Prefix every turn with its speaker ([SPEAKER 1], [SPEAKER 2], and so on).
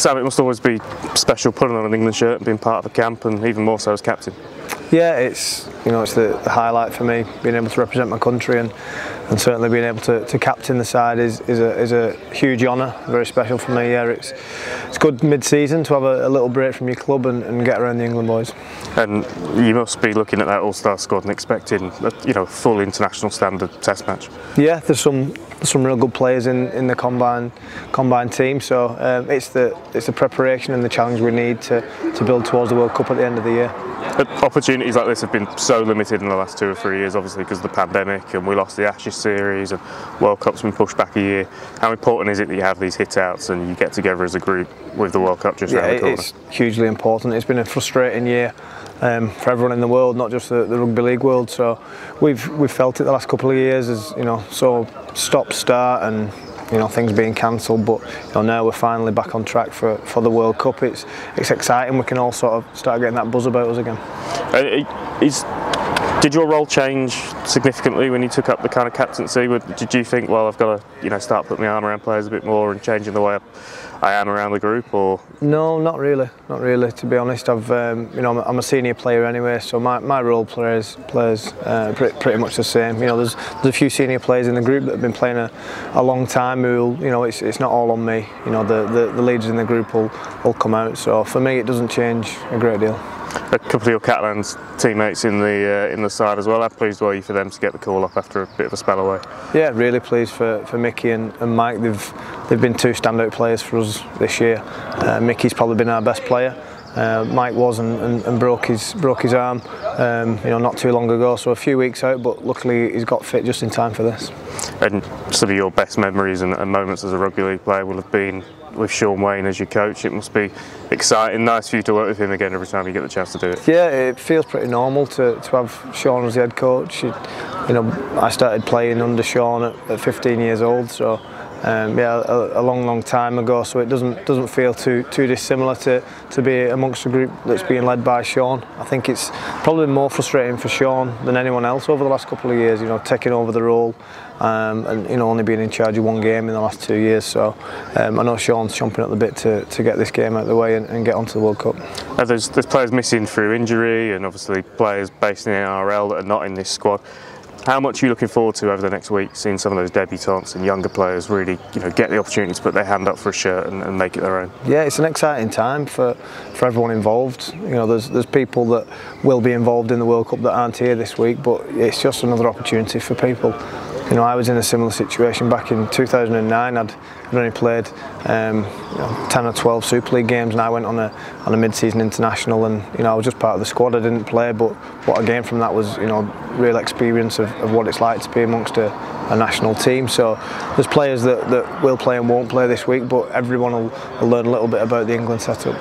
[SPEAKER 1] Sam, it must always be special putting on an England shirt and being part of a camp, and even more so as captain.
[SPEAKER 2] Yeah, it's the highlight for me, being able to represent my country, and certainly being able to captain the side is a huge honour, very special for me. Yeah, it's good mid-season to have a little break from your club and get around the England boys. And
[SPEAKER 1] you must be looking at that All-Star squad and expecting a full international standard Test match.
[SPEAKER 2] Yeah, there's some real good players in the combined team, so it's the preparation and the challenge we need to build towards the World Cup at the end of the year.
[SPEAKER 1] But opportunities like this have been so limited in the last 2 or 3 years, obviously because of the pandemic, and we lost the Ashes series and World Cup's been pushed back a year. How important is it that you have these hit-outs and you get together as a group with the World Cup just around the corner?
[SPEAKER 2] It's hugely important. It's been a frustrating year for everyone in the world, not just the rugby league world. So we've felt it the last couple of years as so stop-start and things being cancelled, but now we're finally back on track for the World Cup. It's exciting. We can all sort of start getting that buzz about us again.
[SPEAKER 1] Did your role change significantly when you took up the kind of captaincy? Did you think, well, I've got to start putting my arm around players a bit more and changing the way I am around the group? Or
[SPEAKER 2] no, not really. To be honest, I'm a senior player anyway, so my role plays pretty much the same. There's a few senior players in the group that have been playing a long time who it's not all on me. The leaders in the group will come out. So for me, it doesn't change a great deal.
[SPEAKER 1] A couple of your Catalans teammates in the side as well. How pleased were you for them to get the call up after a bit of a spell away? Yeah,
[SPEAKER 2] really pleased for Mickey and Mike. They've been 2 standout players for us this year. Mickey's probably been our best player. Mike was and broke his arm not too long ago, so a few weeks out, but luckily he's got fit just in time for this.
[SPEAKER 1] And some of your best memories and moments as a rugby league player will have been with Shaun Wane as your coach. It must be exciting, nice for you to work with him again every time you get the chance to do it.
[SPEAKER 2] Yeah, it feels pretty normal to have Shaun as the head coach. I started playing under Shaun at 15 years old, so a long time ago, so it doesn't feel too dissimilar to be amongst a group that's being led by Shaun. I think it's probably more frustrating for Shaun than anyone else over the last couple of years, taking over the role and only being in charge of 1 game in the last 2 years. So I know Shaun's chomping at the bit to get this game out of the way and get onto the World Cup.
[SPEAKER 1] There's players missing through injury, and obviously players based in the NRL that are not in this squad. How much are you looking forward to over the next week, seeing some of those debutants and younger players really get the opportunity to put their hand up for a shirt and make it their own? Yeah, it's an exciting time for everyone involved. There's people that will be involved in the World Cup that aren't here this week, but it's just another opportunity for people. I was in a similar situation back in 2009. I'd only played 10 or 12 Super League games, and I went on a mid-season international, and I was just part of the squad. I didn't play, but what I gained from that was real experience of what it's like to be amongst a national team. So there's players that will play and won't play this week, but everyone will learn a little bit about the England setup.